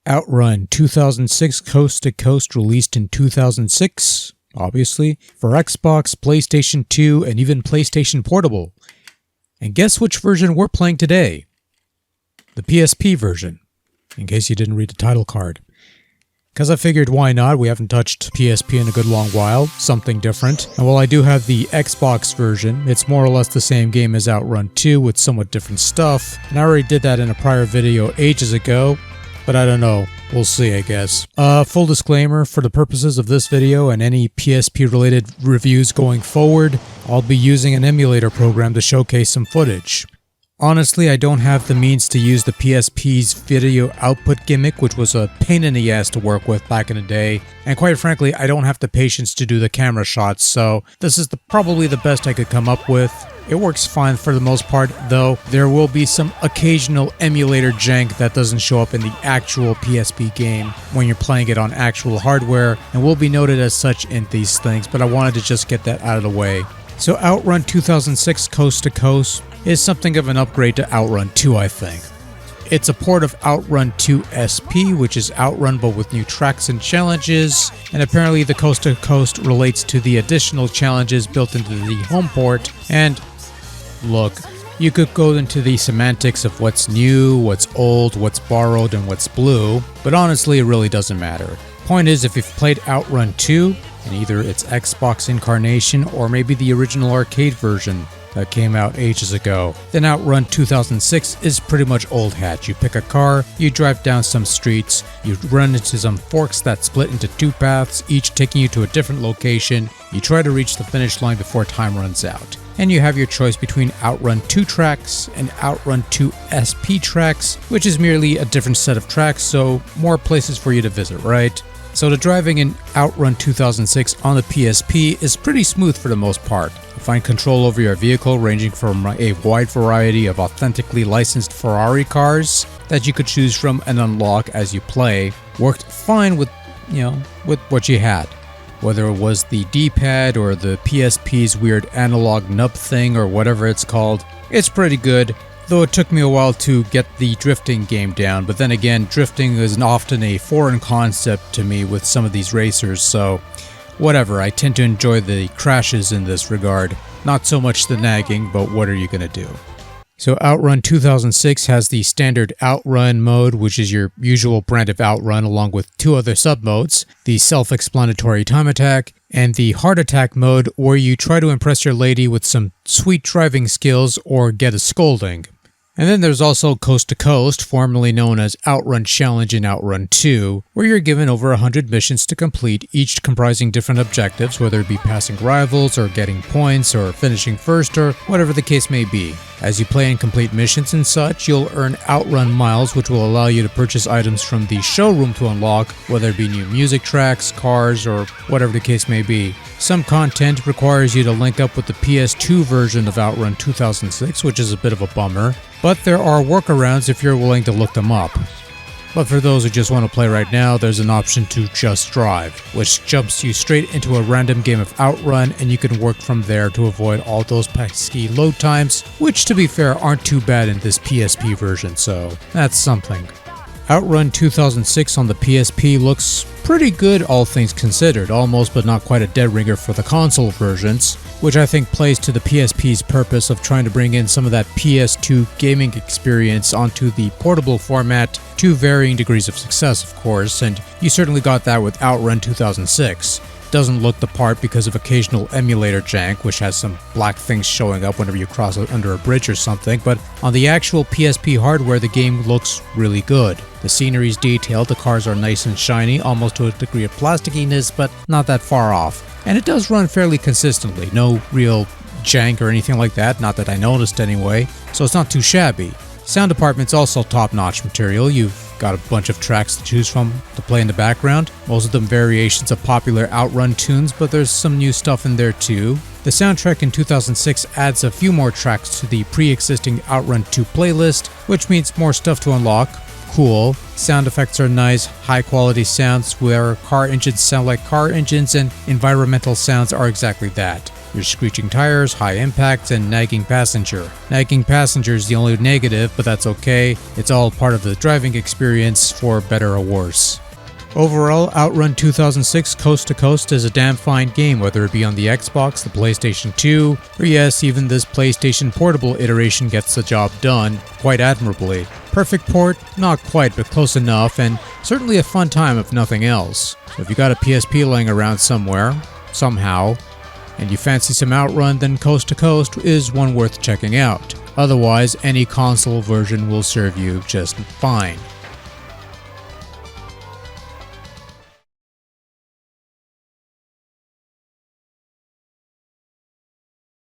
Outrun 2006 Coast to Coast, released in 2006, obviously, for Xbox, PlayStation 2, and even PlayStation Portable. And guess which version we're playing today? The PSP version, in case you didn't read the title card. Because I figured why not, we haven't touched PSP in a good long while, something different. And while I do have the Xbox version, it's more or less the same game as Outrun 2 with somewhat different stuff. And I already did that in a prior video ages ago. But I don't know. We'll see, I guess. Full disclaimer, for the purposes of this video and any PSP-related reviews going forward, I'll be using an emulator program to showcase some footage. Honestly, I don't have the means to use the PSP's video output gimmick, which was a pain in the ass to work with back in the day. And quite frankly, I don't have the patience to do the camera shots, so this is probably the best I could come up with. It works fine for the most part, though there will be some occasional emulator jank that doesn't show up in the actual PSP game when you're playing it on actual hardware, and will be noted as such in these things, but I wanted to just get that out of the way. So Outrun 2006 Coast to Coast is something of an upgrade to Outrun 2, I think. It's a port of Outrun 2 SP, which is Outrun but with new tracks and challenges, and apparently the Coast to Coast relates to the additional challenges built into the home port. And look, you could go into the semantics of what's new, what's old, what's borrowed, and what's blue, but honestly it really doesn't matter. Point is, if you've played Outrun 2, in either its Xbox incarnation or maybe the original arcade version that came out ages ago, then Outrun 2006 is pretty much old hat. You pick a car, you drive down some streets, you run into some forks that split into two paths, each taking you to a different location, you try to reach the finish line before time runs out. And you have your choice between Outrun 2 tracks and Outrun 2 SP tracks, which is merely a different set of tracks, so more places for you to visit, right? So the driving in Outrun 2006 on the PSP is pretty smooth for the most part. You find control over your vehicle ranging from a wide variety of authentically licensed Ferrari cars that you could choose from and unlock as you play. Worked fine with what you had. Whether it was the D-pad or the PSP's weird analog nub thing or whatever it's called, it's pretty good. Though it took me a while to get the drifting game down, but then again, drifting is often a foreign concept to me with some of these racers, so whatever, I tend to enjoy the crashes in this regard. Not so much the nagging, but what are you gonna do? So Outrun 2006 has the standard Outrun mode, which is your usual brand of Outrun, along with two other sub-modes, the self-explanatory time attack, and the heart attack mode, where you try to impress your lady with some sweet driving skills or get a scolding. And then there's also Coast to Coast, formerly known as Outrun Challenge in Outrun 2, where you're given over 100 missions to complete, each comprising different objectives, whether it be passing rivals or getting points or finishing first or whatever the case may be. As you play and complete missions and such, you'll earn Outrun miles, which will allow you to purchase items from the showroom to unlock, whether it be new music tracks, cars, or whatever the case may be. Some content requires you to link up with the PS2 version of Outrun 2006, which is a bit of a bummer, but there are workarounds if you're willing to look them up. But for those who just want to play right now, there's an option to just drive, which jumps you straight into a random game of Outrun, and you can work from there to avoid all those pesky load times, which to be fair aren't too bad in this PSP version, so that's something. Outrun 2006 on the PSP looks pretty good all things considered, almost but not quite a dead ringer for the console versions, which I think plays to the PSP's purpose of trying to bring in some of that PS2 gaming experience onto the portable format, to varying degrees of success of course, and you certainly got that with Outrun 2006. Doesn't look the part because of occasional emulator jank, which has some black things showing up whenever you cross under a bridge or something, but on the actual PSP hardware the game looks really good. The scenery's detailed, the cars are nice and shiny, almost to a degree of plasticiness, but not that far off. And it does run fairly consistently, no real jank or anything like that, not that I noticed anyway, so it's not too shabby. Sound department's also top-notch material. You've got a bunch of tracks to choose from to play in the background, most of them variations of popular Outrun tunes, but there's some new stuff in there too. The soundtrack in 2006 adds a few more tracks to the pre-existing Outrun 2 playlist, which means more stuff to unlock. Cool. Sound effects are nice, high quality sounds where car engines sound like car engines and environmental sounds are exactly that. Your screeching tires, high impacts, and nagging passenger. Nagging passenger is the only negative, but that's okay. It's all part of the driving experience, for better or worse. Overall, Outrun 2006 Coast to Coast is a damn fine game, whether it be on the Xbox, the PlayStation 2, or yes, even this PlayStation Portable iteration gets the job done quite admirably. Perfect port? Not quite, but close enough, and certainly a fun time if nothing else. So if you got a PSP laying around somewhere, somehow, and you fancy some Outrun, then Coast to Coast is one worth checking out. Otherwise, any console version will serve you just fine.